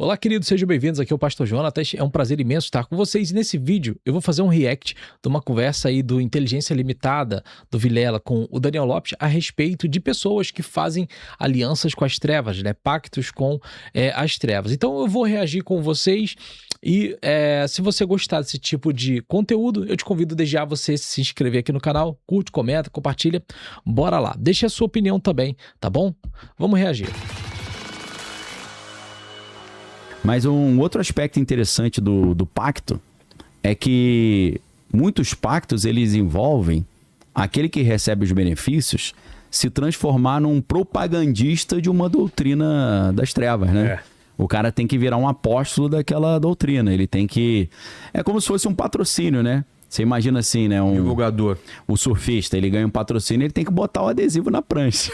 Olá, queridos, sejam bem-vindos. Aqui é o Pastor Jonatas. É um prazer imenso estar com vocês. E nesse vídeo eu vou fazer um react de uma conversa aí do Inteligência Limitada, do Vilela, com o Daniel Lopes, a respeito de pessoas que fazem alianças com as trevas, né? Pactos com as trevas. Então eu vou reagir com vocês e se você gostar desse tipo de conteúdo, eu te convido desde já a você se inscrever aqui no canal, curte, comenta, compartilha. Bora lá. Deixe a sua opinião também, tá bom? Vamos reagir. Mas um outro aspecto interessante do pacto é que muitos pactos eles envolvem aquele que recebe os benefícios se transformar num propagandista de uma doutrina das trevas, né? O cara tem que virar um apóstolo daquela doutrina, ele tem que... É como se fosse um patrocínio, né? Você imagina assim, né? Divulgador. O surfista, ele ganha um patrocínio, ele tem que botar o adesivo na prancha.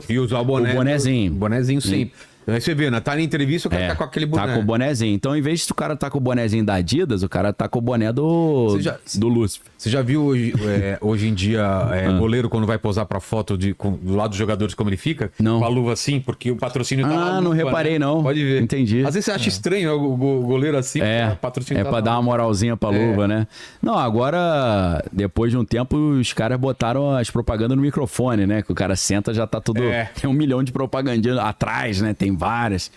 E usar o boné. O bonezinho. Bonezinho sempre. Aí você vê, né? Tá na entrevista, o cara tá com aquele boné. Tá com o bonezinho. Então, em vez de o cara tá com o bonezinho da Adidas, o cara tá com o boné do Lúcifer. Você já viu hoje em dia goleiro quando vai posar pra foto do lado dos jogadores como ele fica? Não. Com a luva assim, porque o patrocínio tá na luva, não reparei, né? Não. Pode ver. Entendi. Às vezes você acha estranho o goleiro assim, o patrocínio tá pra dar uma moralzinha pra luva, né? Não, agora, depois de um tempo, os caras botaram as propagandas no microfone, né? Que o cara senta, já tá tudo... Tem 1 milhão de propagandinhas atrás, né? Tem várias.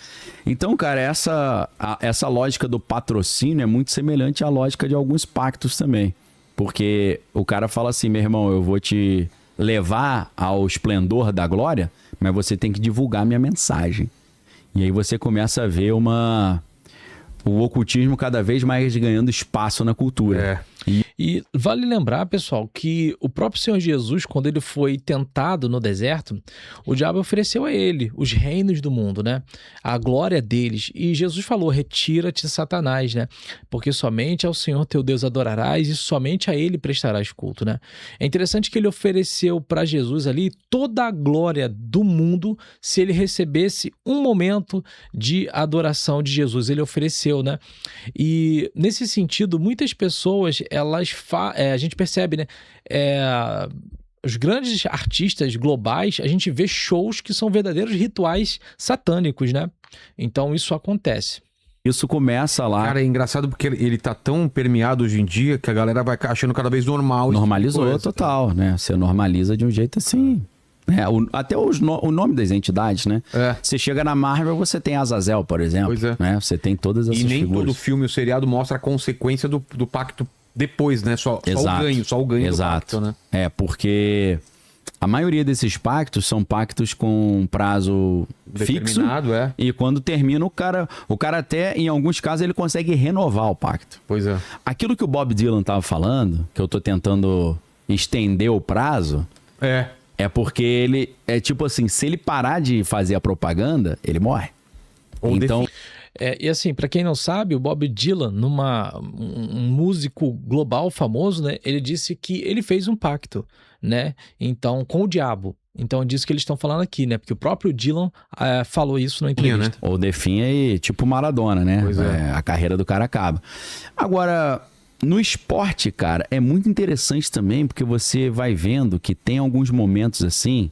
Então, cara, essa lógica do patrocínio é muito semelhante à lógica de alguns pactos também. Porque o cara fala assim, meu irmão, eu vou te levar ao esplendor da glória, mas você tem que divulgar minha mensagem. E aí você começa a ver o ocultismo cada vez mais ganhando espaço na cultura. E vale lembrar, pessoal, que o próprio Senhor Jesus, quando ele foi tentado no deserto, o diabo ofereceu a ele os reinos do mundo, né? A glória deles. E Jesus falou, retira-te, Satanás, né? Porque somente ao Senhor teu Deus adorarás e somente a ele prestarás culto, né? É interessante que ele ofereceu para Jesus ali toda a glória do mundo se ele recebesse um momento de adoração de Jesus. Ele ofereceu, né? E nesse sentido, muitas pessoas, a gente percebe, né? Os grandes artistas globais, a gente vê shows que são verdadeiros rituais satânicos, né? Então isso acontece. Isso começa lá... Cara, é engraçado porque ele tá tão permeado hoje em dia que a galera vai achando cada vez normal. Normalizou total, né? Você normaliza de um jeito assim... até o nome das entidades, né? Você chega na Marvel, você tem Azazel, por exemplo. Pois é. Né? Você tem todas essas figuras. E nem todo filme, o seriado, mostra a consequência do pacto depois, né? Só o ganho do pacto, né? Porque a maioria desses pactos são pactos com prazo fixo. E quando termina, o cara até, em alguns casos, ele consegue renovar o pacto. Pois é. Aquilo que o Bob Dylan tava falando, que eu tô tentando estender o prazo... É porque ele... É tipo assim, se ele parar de fazer a propaganda, ele morre. Então... E assim, para quem não sabe, o Bob Dylan, um músico global famoso, né? Ele disse que ele fez um pacto, né? Então, com o diabo. Então, é disso que eles estão falando aqui, né? Porque o próprio Dylan falou isso na entrevista. Ou definha tipo Maradona, né? Pois é. A carreira do cara acaba. Agora... No esporte, cara, é muito interessante também, porque você vai vendo que tem alguns momentos assim,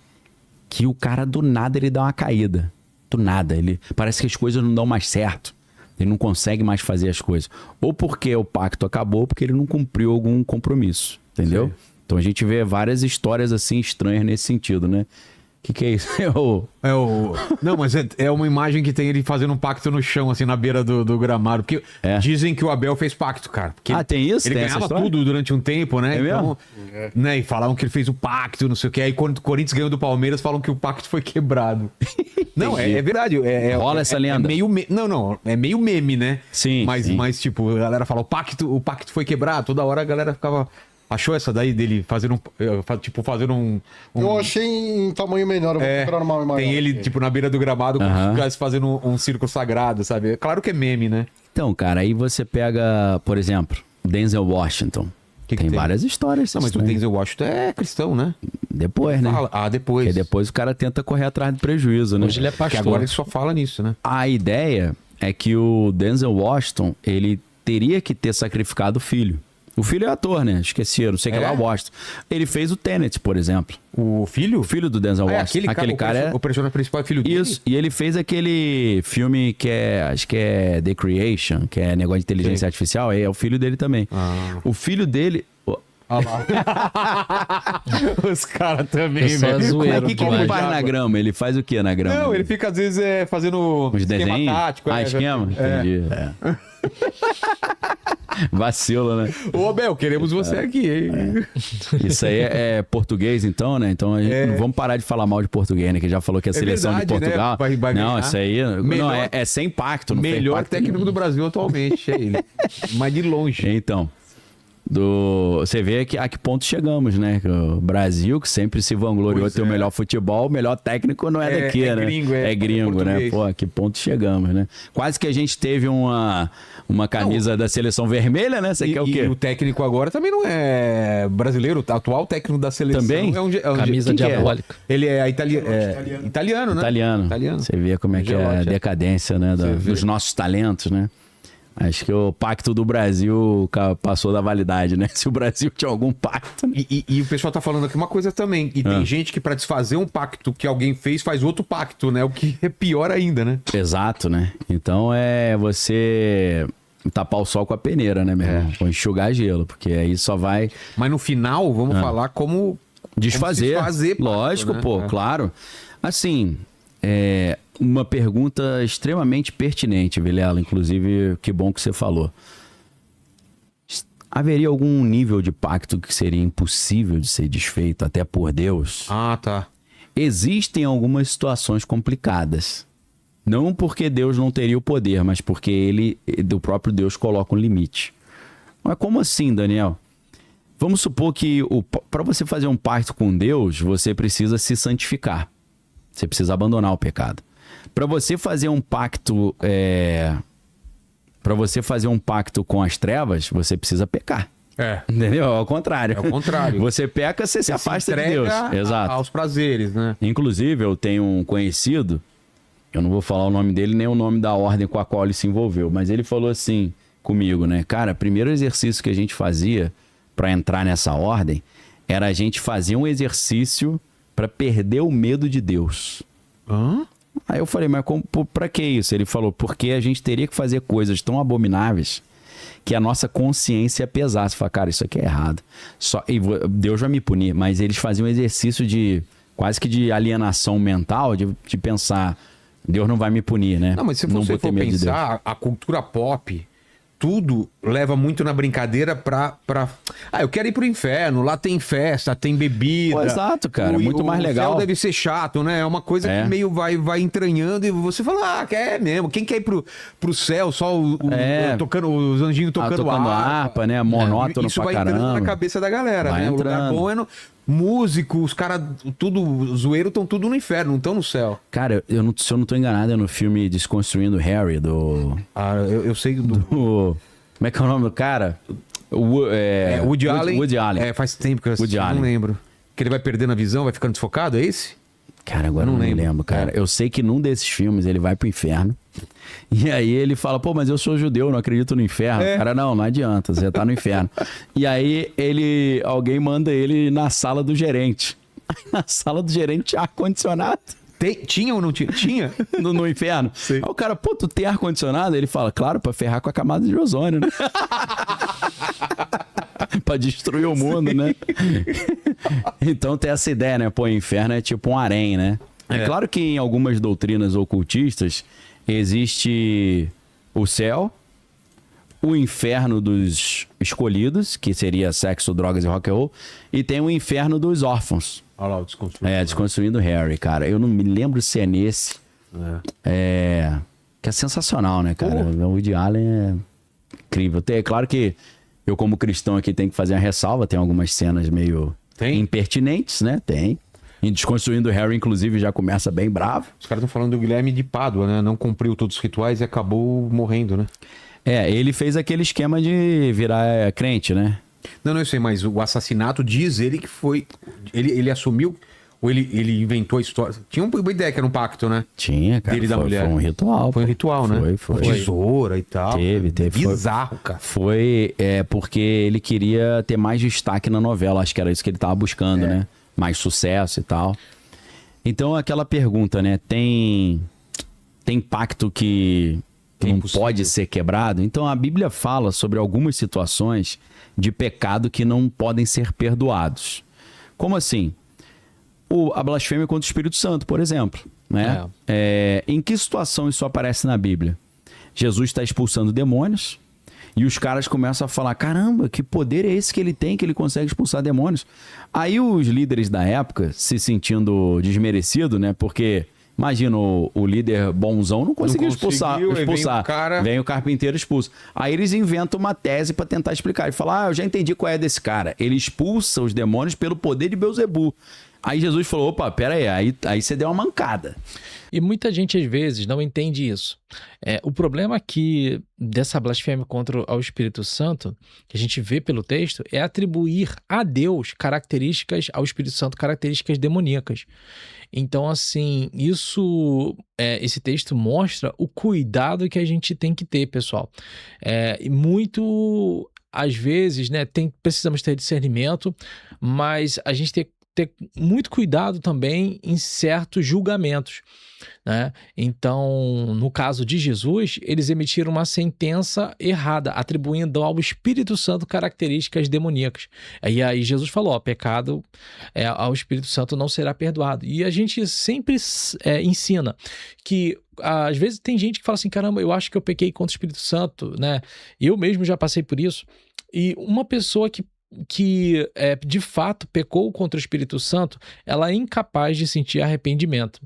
que o cara do nada ele dá uma caída. Do nada, parece que as coisas não dão mais certo. Ele não consegue mais fazer as coisas. Ou porque o pacto acabou, ou porque ele não cumpriu algum compromisso, entendeu? Sim. Então a gente vê várias histórias assim estranhas nesse sentido, né? Que é isso? Não, mas é uma imagem que tem ele fazendo um pacto no chão, assim, na beira do gramado. Porque dizem que o Abel fez pacto, cara. Porque tem isso? Ele ganhava tudo durante um tempo, né? Então, né? E falavam que ele fez o pacto, não sei o que. Aí quando o Corinthians ganhou do Palmeiras, falam que o pacto foi quebrado. Não, é verdade. Rola essa lenda. Não, é meio meme, né? Sim. Mas tipo, a galera fala, o pacto foi quebrado. Toda hora a galera ficava... Achou essa daí dele fazendo um... Eu achei em tamanho menor, eu vou procurar uma imagem. Tem ele, tipo, na beira do gramado, fazendo um círculo sagrado, sabe? Claro que é meme, né? Então, cara, aí você pega, por exemplo, Denzel Washington. Tem várias histórias. Não, mas o Denzel Washington é cristão, né? Depois, né? Depois. Porque depois o cara tenta correr atrás do prejuízo, né? Hoje ele é pastor. Porque agora ele só fala nisso, né? A ideia é que o Denzel Washington, ele teria que ter sacrificado o filho. O filho é ator, né? Esqueceram, não sei o que lá, Washington. Ele fez o Tenet, por exemplo. O filho? O filho do Denzel Washington. Aquele cara é... O personagem principal é filho dele? Isso, e ele fez aquele filme que acho que é The Creation, que é negócio de inteligência artificial, é o filho dele também. O filho dele... Olha lá. Os caras também, velho. O que ele faz na grama? Ele faz o que na grama? Não, ele fica às vezes fazendo os desenhos tático. Esquema? Entendi. Vacila, né? Ô, Abel, queremos você aqui, hein? Isso aí é português, então, né? Então a gente não vamos parar de falar mal de português, né? Que já falou que a seleção verdade, de Portugal. Né? Vai não, isso aí é sem impacto. Não melhor técnico do Brasil atualmente, é ele. Mas de longe. Então. Você vê a que ponto chegamos, né? O Brasil, que sempre se vangloriou de ter o melhor futebol, o melhor técnico não é daqui, né? É gringo, né? Pô, a que ponto chegamos, né? Quase que a gente teve uma camisa da seleção vermelha, né? Você quer o quê? E o técnico agora também não é brasileiro, o atual técnico da seleção. Também? Camisa diabólica. Ele é italiano, né? Italiano. Você vê como é que é a decadência, né? Dos nossos talentos, né? Acho que o pacto do Brasil passou da validade, né? Se o Brasil tinha algum pacto. Né? E o pessoal tá falando aqui uma coisa também. E tem gente que, pra desfazer um pacto que alguém fez, faz outro pacto, né? O que é pior ainda, né? Exato, né? Então é você tapar o sol com a peneira, né, meu irmão? Ou enxugar gelo, porque aí só vai... Mas no final, vamos falar como... Desfazer. Como se pacto, lógico, né? pô, claro. Assim, uma pergunta extremamente pertinente, Vilela, inclusive, que bom que você falou. Haveria algum nível de pacto que seria impossível de ser desfeito, até por Deus? Ah, tá. Existem algumas situações complicadas. Não porque Deus não teria o poder, mas porque do próprio Deus coloca um limite. Mas como assim, Daniel? Vamos supor que para você fazer um pacto com Deus, você precisa se santificar. Você precisa abandonar o pecado. Para você fazer um pacto, com as trevas, você precisa pecar. Entendeu? Ao contrário. É o contrário. Você peca, você se afasta de Deus. Exato. Aos prazeres, né? Inclusive, eu tenho um conhecido, eu não vou falar o nome dele nem o nome da ordem com a qual ele se envolveu, mas ele falou assim comigo, né? Cara, o primeiro exercício que a gente fazia para entrar nessa ordem era a gente fazer um exercício para perder o medo de Deus. Aí eu falei, mas pra que isso? Ele falou, porque a gente teria que fazer coisas tão abomináveis que a nossa consciência pesasse. Falei, cara, isso aqui é errado. Deus vai me punir. Mas eles faziam um exercício quase que de alienação mental, de pensar, Deus não vai me punir, né? Não, mas se você for pensar, a cultura pop... Tudo leva muito na brincadeira pra... eu quero ir pro inferno, lá tem festa, tem bebida. Pô, exato, cara, muito mais legal. O céu deve ser chato, né? É uma coisa que meio vai entranhando e você fala, quer mesmo. Quem quer ir pro céu, só tocando, os anjinhos tocando harpa, né? Monótono isso pra vai caramba. entrando na cabeça da galera, vai né? Entrando. O lugar bom é músico, os caras, tudo zoeiro, estão tudo no inferno, não estão no céu. Cara, se eu não tô enganado, é no filme Desconstruindo Harry, do... eu sei do... Como é que é o nome do cara? Woody Allen. Woody Allen. Faz tempo que eu assisti, não lembro. Que ele vai perdendo a visão, vai ficando desfocado, é esse? Cara, agora eu não lembro, cara. Eu sei que num desses filmes ele vai pro inferno. E aí ele fala, pô, mas eu sou judeu, não acredito no inferno. Cara, não adianta, você tá no inferno. E aí alguém manda ele na sala do gerente. Na sala do gerente tinha ar-condicionado. Tinha ou não tinha? Tinha. No inferno. Sim. Aí o cara, pô, tu tem ar-condicionado? Ele fala, claro, pra ferrar com a camada de ozônio, né? Pra destruir o mundo, né? Então tem essa ideia, né? Pô, o inferno é tipo um harém, né? É claro que em algumas doutrinas ocultistas existe o céu, o inferno dos escolhidos, que seria sexo, drogas e rock and roll, e tem o inferno dos órfãos. Olha lá o Desconstruindo. Desconstruindo Harry, cara. Eu não me lembro se é nesse. Que é sensacional, né, cara? O Woody Allen é incrível. É claro que eu, como cristão aqui, tenho que fazer uma ressalva. Tem algumas cenas meio impertinentes, né? Tem. Em Desconstruindo Harry, inclusive, já começa bem bravo. Os caras estão falando do Guilherme de Pádua, né? Não cumpriu todos os rituais e acabou morrendo, né? Ele fez aquele esquema de virar crente, né? Não, eu sei, mas o assassinato diz ele que foi... Ele assumiu Ou ele inventou a história? Tinha uma ideia que era um pacto, né? Tinha, cara. Dele da mulher. Foi um ritual. Foi um ritual, né? Foi. Tesoura e tal. Teve. Bizarro, cara. Foi porque ele queria ter mais destaque na novela. Acho que era isso que ele tava buscando, né? Mais sucesso e tal. Então, aquela pergunta, né? Tem pacto que não pode ser quebrado? Então, a Bíblia fala sobre algumas situações de pecado que não podem ser perdoados. Como assim? A blasfêmia contra o Espírito Santo, por exemplo. Né? Em que situação isso aparece na Bíblia? Jesus está expulsando demônios e os caras começam a falar, caramba, que poder é esse que ele tem, que ele consegue expulsar demônios? Aí os líderes da época, se sentindo desmerecido, né? Porque, imagina, o líder bonzão não conseguiu expulsar. Vem o carpinteiro expulso. Aí eles inventam uma tese para tentar explicar. E falam, eu já entendi qual é desse cara. Ele expulsa os demônios pelo poder de Beelzebu. Aí Jesus falou, opa, pera aí você deu uma mancada. E muita gente, às vezes, não entende isso. O problema aqui dessa blasfêmia contra o Espírito Santo, que a gente vê pelo texto, é atribuir a Deus características, ao Espírito Santo, características demoníacas. Então, assim, esse texto mostra o cuidado que a gente tem que ter, pessoal. E muito, às vezes, né, precisamos ter discernimento, mas a gente tem que ter muito cuidado também em certos julgamentos, né? Então, no caso de Jesus, eles emitiram uma sentença errada, atribuindo ao Espírito Santo características demoníacas. E aí Jesus falou, pecado ao Espírito Santo não será perdoado. E a gente sempre ensina que às vezes tem gente que fala assim, caramba, eu acho que eu pequei contra o Espírito Santo, né? Eu mesmo já passei por isso. E uma pessoa que de fato pecou contra o Espírito Santo, ela é incapaz de sentir arrependimento.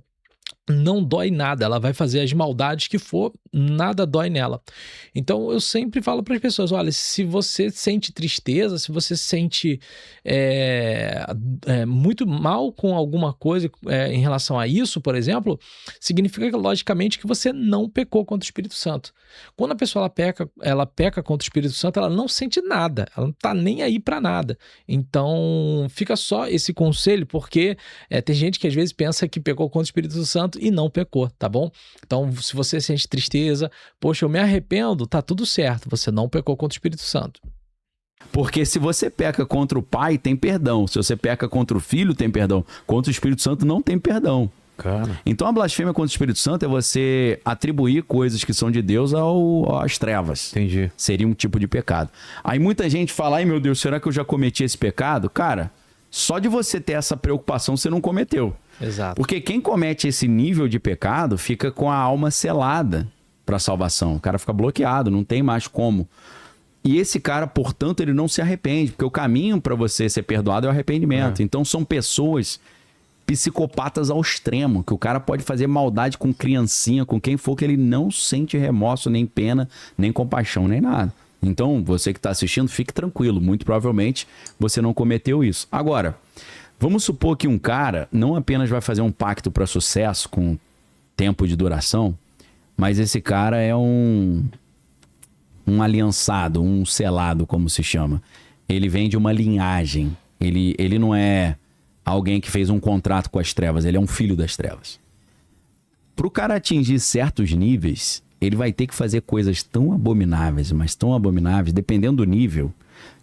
Não dói nada, ela vai fazer as maldades que for, nada dói nela. Então eu sempre falo para as pessoas, olha, se você sente tristeza, se você sente muito mal com alguma coisa em relação a isso, por exemplo, significa logicamente que você não pecou contra o Espírito Santo. Quando a pessoa ela peca contra o Espírito Santo, ela não sente nada, ela não tá nem aí para nada. Então fica só esse conselho, porque tem gente que às vezes pensa que pecou contra o Espírito Santo e não pecou, tá bom? Então, se você sente tristeza, poxa, eu me arrependo, tá tudo certo, você não pecou contra o Espírito Santo. Porque se você peca contra o Pai, tem perdão. Se você peca contra o Filho, tem perdão. Contra o Espírito Santo, não tem perdão. Cara. Então, a blasfêmia contra o Espírito Santo é você atribuir coisas que são de Deus às trevas. Entendi. Seria um tipo de pecado. Aí muita gente fala, ai meu Deus, será que eu já cometi esse pecado? Cara, só de você ter essa preocupação, você não cometeu. Exato. Porque quem comete esse nível de pecado fica com a alma selada para a salvação. O cara fica bloqueado, não tem mais como. E esse cara, portanto, ele não se arrepende, porque o caminho para você ser perdoado é o arrependimento. Então são pessoas psicopatas ao extremo, que o cara pode fazer maldade com criancinha, com quem for, que ele não sente remorso, nem pena, nem compaixão, nem nada. Então, você que está assistindo, fique tranquilo. Muito provavelmente você não cometeu isso. Agora, vamos supor que um cara não apenas vai fazer um pacto para sucesso com tempo de duração, mas esse cara é um aliançado, um selado, como se chama. Ele vem de uma linhagem. Ele não é alguém que fez um contrato com as trevas, ele é um filho das trevas. Para o cara atingir certos níveis, ele vai ter que fazer coisas tão abomináveis, mas tão abomináveis, dependendo do nível,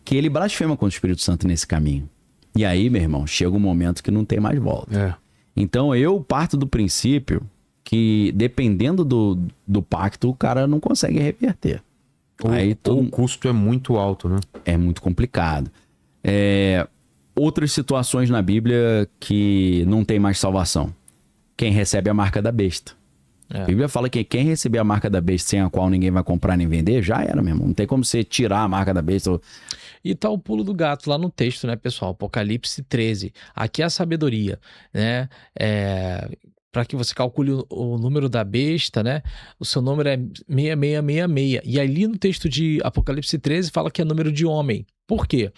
que ele blasfema contra o Espírito Santo nesse caminho. E aí, meu irmão, chega um momento que não tem mais volta. Então, eu parto do princípio que, dependendo do pacto, o cara não consegue reverter. O custo é muito alto, né? É muito complicado. Outras situações na Bíblia que não tem mais salvação. Quem recebe a marca da besta. A Bíblia fala que quem receber a marca da besta sem a qual ninguém vai comprar nem vender, já era mesmo. Não tem como você tirar a marca da besta. E tá o pulo do gato lá no texto, né, pessoal? Apocalipse 13. Aqui é a sabedoria, né? Para que você calcule o número da besta, né? O seu número é 6666. E ali no texto de Apocalipse 13 fala que é número de homem. Por quê?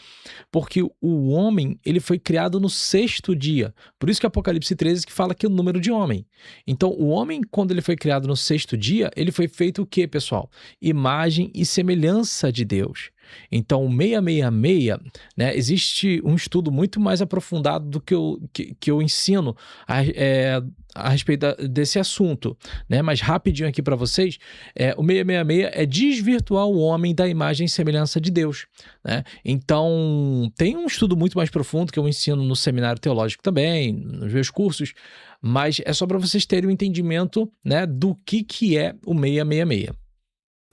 Porque o homem, ele foi criado no 6º dia. Por isso que Apocalipse 13 que fala que é o número de homem. Então, o homem, quando ele foi criado no 6º dia, ele foi feito o quê, pessoal? Imagem e semelhança de Deus. Então, o 666, né, existe um estudo muito mais aprofundado do que eu ensino a respeito desse assunto, né? Mas rapidinho aqui para vocês, o 666 é desvirtuar o homem da imagem e semelhança de Deus, né? Então, tem um estudo muito mais profundo que eu ensino no seminário teológico também, nos meus cursos, mas é só para vocês terem um entendimento, né, do que é o 666.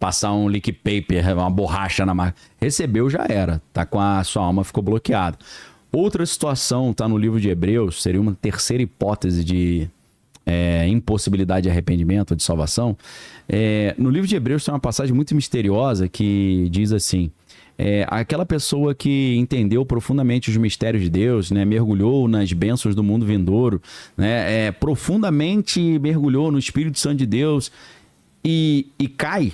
Passar um leak paper, uma borracha na máquina. Recebeu, já era. Tá com a sua alma, ficou bloqueada. Outra situação, tá no livro de Hebreus, seria uma terceira hipótese de impossibilidade de arrependimento ou de salvação. No livro de Hebreus tem uma passagem muito misteriosa que diz assim: aquela pessoa que entendeu profundamente os mistérios de Deus, né, mergulhou nas bênçãos do mundo vindouro, né, profundamente mergulhou no Espírito Santo de Deus e cai.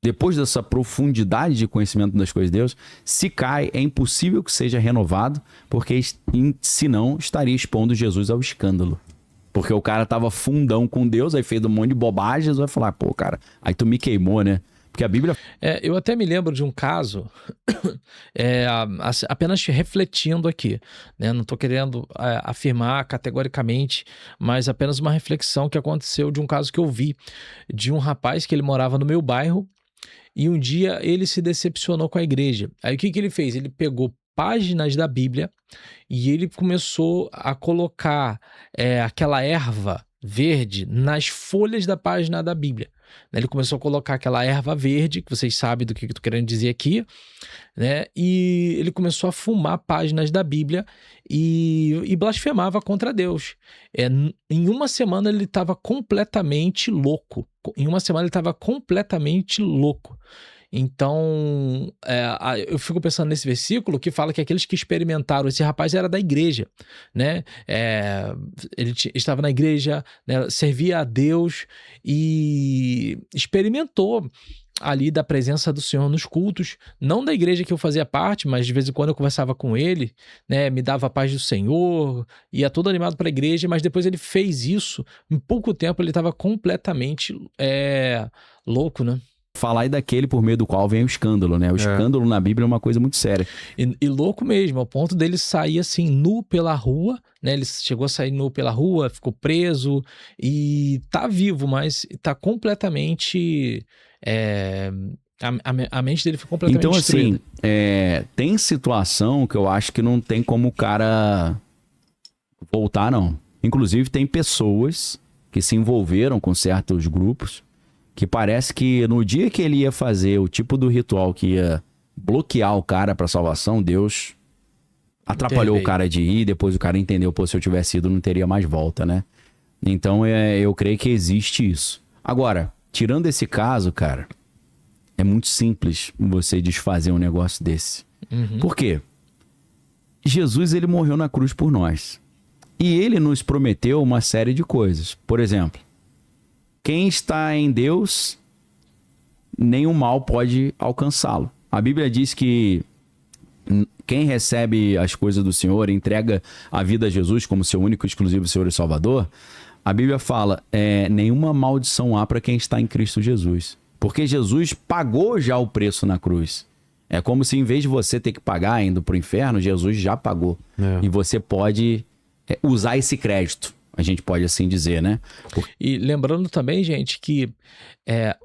Depois dessa profundidade de conhecimento das coisas de Deus, se cai, é impossível que seja renovado, porque senão estaria expondo Jesus ao escândalo. Porque o cara tava fundão com Deus, aí fez um monte de bobagens, vai falar, pô, cara, aí tu me queimou, né? Porque a Bíblia... eu até me lembro de um caso, apenas refletindo aqui, né? Não estou querendo afirmar categoricamente, mas apenas uma reflexão que aconteceu de um caso que eu vi, de um rapaz que ele morava no meu bairro, e um dia ele se decepcionou com a igreja. Aí o que ele fez? Ele pegou páginas da Bíblia e ele começou a colocar aquela erva verde nas folhas da página da Bíblia. Ele começou a colocar aquela erva verde, que vocês sabem do que eu estou querendo dizer aqui, né? E ele começou a fumar páginas da Bíblia e blasfemava contra Deus. Em uma semana ele estava completamente louco. Então, eu fico pensando nesse versículo que fala que aqueles que experimentaram, esse rapaz era da igreja, né? Ele estava na igreja, né? Servia a Deus e experimentou ali da presença do Senhor nos cultos, não da igreja que eu fazia parte, mas de vez em quando eu conversava com ele, né? Me dava a paz do Senhor, ia todo animado para a igreja, mas depois ele fez isso, em pouco tempo ele estava completamente louco, né? Falar aí daquele por meio do qual vem o escândalo, né? O escândalo na Bíblia é uma coisa muito séria. E louco mesmo, ao ponto dele sair assim, nu pela rua, né? Ele chegou a sair nu pela rua, ficou preso e tá vivo, mas tá completamente... a mente dele foi completamente destruída. Então, assim, tem situação que eu acho que não tem como o cara voltar, não. Inclusive, tem pessoas que se envolveram com certos grupos que parece que no dia que ele ia fazer o tipo do ritual que ia bloquear o cara para salvação, Deus atrapalhou o cara de ir, depois o cara entendeu, pô, se eu tivesse ido não teria mais volta, né? Então eu creio que existe isso. Agora, tirando esse caso, cara, é muito simples você desfazer um negócio desse. Por quê? Jesus, ele morreu na cruz por nós. E ele nos prometeu uma série de coisas. Por exemplo, quem está em Deus, nenhum mal pode alcançá-lo. A Bíblia diz que quem recebe as coisas do Senhor, entrega a vida a Jesus como seu único e exclusivo Senhor e Salvador, a Bíblia fala, nenhuma maldição há para quem está em Cristo Jesus. Porque Jesus pagou já o preço na cruz. É como se em vez de você ter que pagar indo para o inferno, Jesus já pagou. E você pode usar esse crédito. A gente pode assim dizer, né? E lembrando também, gente, que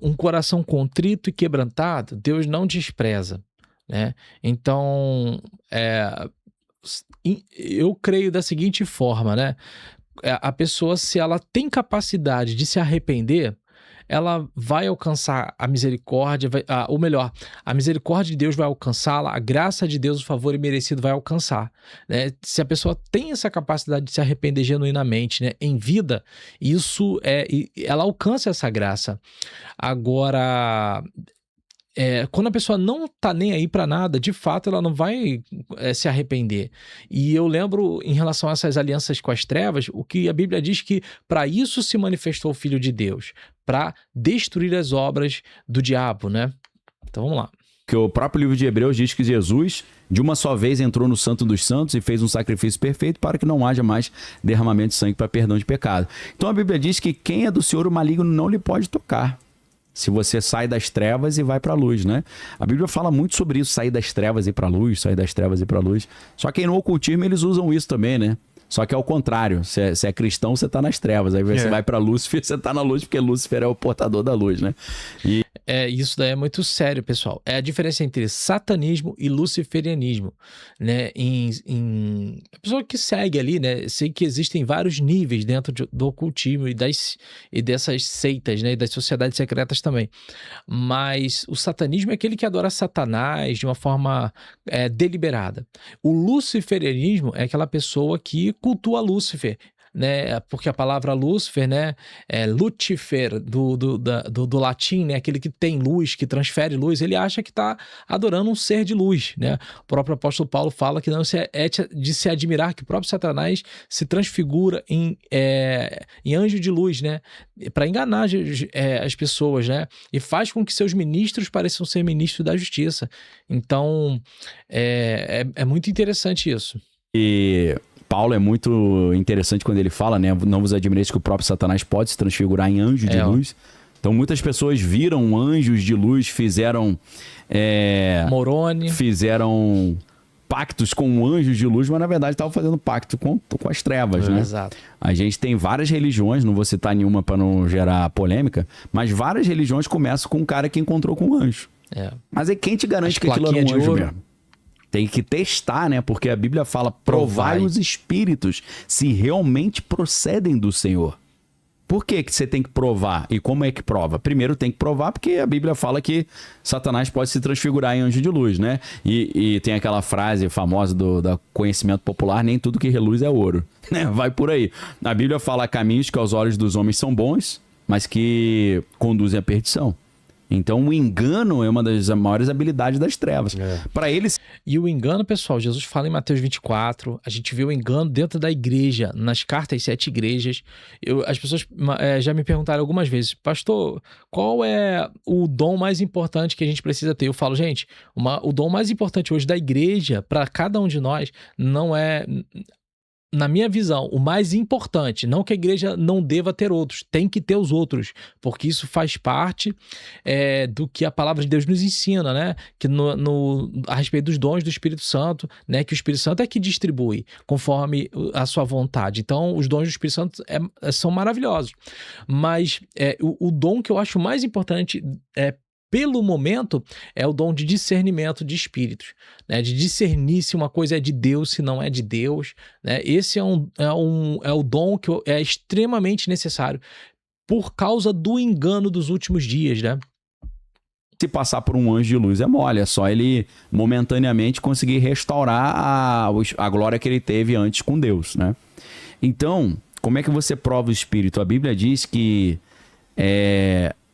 um coração contrito e quebrantado, Deus não despreza, né? Então, eu creio da seguinte forma, né? A pessoa, se ela tem capacidade de se arrepender, ela vai alcançar a misericórdia, ou melhor, a misericórdia de Deus vai alcançá-la, a graça de Deus, o favor imerecido vai alcançar, né? Se a pessoa tem essa capacidade de se arrepender genuinamente, né, em vida, isso ela alcança essa graça. Agora, quando a pessoa não tá nem aí para nada, de fato ela não vai se arrepender. E eu lembro, em relação a essas alianças com as trevas, o que a Bíblia diz que para isso se manifestou o Filho de Deus, para destruir as obras do diabo, né? Então vamos lá. Que o próprio livro de Hebreus diz que Jesus, de uma só vez, entrou no Santo dos Santos e fez um sacrifício perfeito para que não haja mais derramamento de sangue para perdão de pecado. Então a Bíblia diz que quem é do Senhor, o maligno não lhe pode tocar. se você sai das trevas e vai para a luz, né? A Bíblia fala muito sobre isso, sair das trevas e ir para a luz, sair das trevas e ir para a luz. Só que aí no ocultismo eles usam isso também, né? Só que é o contrário, se é cristão, você tá nas trevas, aí você vai para Lúcifer, você tá na luz, porque Lúcifer é o portador da luz, né? Isso daí é muito sério, pessoal. É a diferença entre satanismo e luciferianismo, né? A pessoa que segue ali, né? Sei que existem vários níveis dentro do ocultismo e dessas seitas, né? E das sociedades secretas também. Mas o satanismo é aquele que adora Satanás de uma forma deliberada. O luciferianismo é aquela pessoa que cultua Lúcifer, né? Porque a palavra Lúcifer, né, é Lucifer, do latim, né, aquele que tem luz, que transfere luz, ele acha que está adorando um ser de luz, né? O próprio apóstolo Paulo fala que não é de se admirar que o próprio Satanás se transfigura em anjo de luz, né, para enganar as pessoas, né, e faz com que seus ministros pareçam ser ministros da justiça. Então, é muito interessante isso. E Paulo é muito interessante quando ele fala, né? Não vos admireis que o próprio Satanás pode se transfigurar em anjo de luz. Então muitas pessoas viram anjos de luz, fizeram Moroni, fizeram pactos com anjos de luz, mas na verdade estavam fazendo pacto com as trevas, né? Exato. A gente tem várias religiões, não vou citar nenhuma para não gerar polêmica, mas várias religiões começam com um cara que encontrou com um anjo. Mas aí quem te garante que aquilo era um anjo mesmo? Tem que testar, né? Porque a Bíblia fala, provai os espíritos se realmente procedem do Senhor. Por que você tem que provar? E como é que prova? Primeiro tem que provar porque a Bíblia fala que Satanás pode se transfigurar em anjo de luz, né? E tem aquela frase famosa do conhecimento popular, nem tudo que reluz é ouro, né? Vai por aí. A Bíblia fala caminhos que aos olhos dos homens são bons, mas que conduzem à perdição. Então o engano é uma das maiores habilidades das trevas. Para eles. E o engano, pessoal, Jesus fala em Mateus 24, a gente vê o engano dentro da igreja, nas cartas 7 igrejas. As pessoas já me perguntaram algumas vezes, pastor, qual é o dom mais importante que a gente precisa ter? Eu falo, gente, o dom mais importante hoje da igreja, para cada um de nós, não é... Na minha visão, o mais importante, não que a igreja não deva ter outros, tem que ter os outros, porque isso faz parte do que a palavra de Deus nos ensina, né? Que a respeito dos dons do Espírito Santo, né? Que o Espírito Santo é que distribui conforme a sua vontade. Então, os dons do Espírito Santo são maravilhosos. Mas o dom que eu acho mais importante pelo momento, é o dom de discernimento de espíritos, né? De discernir se uma coisa é de Deus, se não é de Deus, né? Esse é o dom que é extremamente necessário por causa do engano dos últimos dias, né? Se passar por um anjo de luz é mole, é só ele momentaneamente conseguir restaurar a glória que ele teve antes com Deus, né? Então, como é que você prova o Espírito? A Bíblia diz que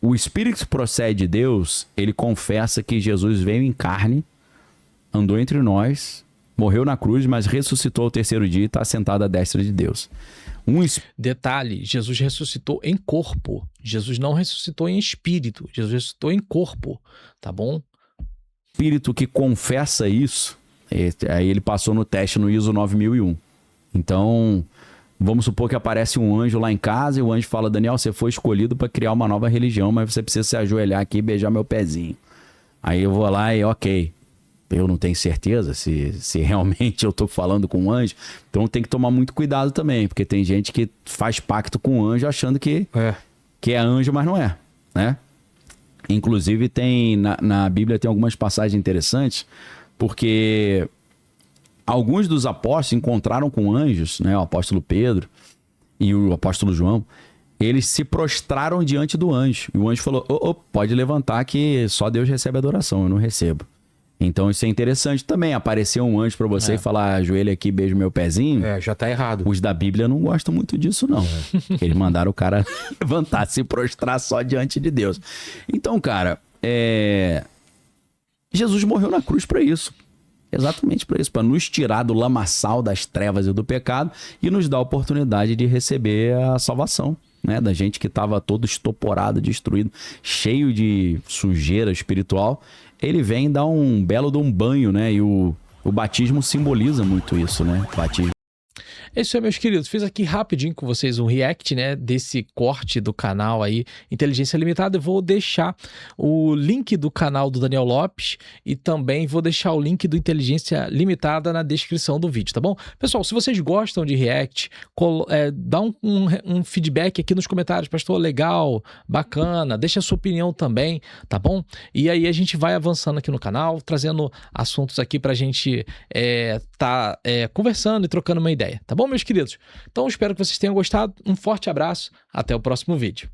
o Espírito que procede de Deus, ele confessa que Jesus veio em carne, andou entre nós, morreu na cruz, mas ressuscitou ao terceiro dia e está sentado à destra de Deus. Detalhe, Jesus ressuscitou em corpo. Jesus não ressuscitou em espírito. Jesus ressuscitou em corpo, tá bom? Espírito que confessa isso, aí ele passou no teste no ISO 9001. Então... Vamos supor que aparece um anjo lá em casa e o anjo fala, Daniel, você foi escolhido para criar uma nova religião, mas você precisa se ajoelhar aqui e beijar meu pezinho. Aí eu vou lá e ok, eu não tenho certeza se realmente eu estou falando com um anjo, então tem que tomar muito cuidado também, porque tem gente que faz pacto com o anjo achando que é anjo, mas não é, né? Inclusive tem na Bíblia tem algumas passagens interessantes, porque... Alguns dos apóstolos encontraram com anjos, né? O apóstolo Pedro e o apóstolo João. Eles se prostraram diante do anjo. E o anjo falou, pode levantar que só Deus recebe adoração, eu não recebo. Então isso é interessante também. Aparecer um anjo para você e falar, ajoelha aqui, beijo meu pezinho. Já tá errado. Os da Bíblia não gostam muito disso, não. Eles mandaram o cara levantar, se prostrar só diante de Deus. Então, cara, Jesus morreu na cruz para isso. Exatamente para isso, para nos tirar do lamaçal das trevas e do pecado e nos dar a oportunidade de receber a salvação, né? Da gente que estava todo estoporado, destruído, cheio de sujeira espiritual. Ele vem dar um belo de um banho, né? E o batismo simboliza muito isso, né? O batismo. É isso aí, meus queridos. Fiz aqui rapidinho com vocês um react, né, desse corte do canal aí, Inteligência Limitada. Eu vou deixar o link do canal do Daniel Lopes e também vou deixar o link do Inteligência Limitada na descrição do vídeo, tá bom? Pessoal, se vocês gostam de react, dá um feedback aqui nos comentários. Pastor, legal, bacana. Deixa a sua opinião também, tá bom? E aí a gente vai avançando aqui no canal, trazendo assuntos aqui pra gente conversando e trocando uma ideia, tá bom, meus queridos? Então, espero que vocês tenham gostado. Um forte abraço. Até o próximo vídeo.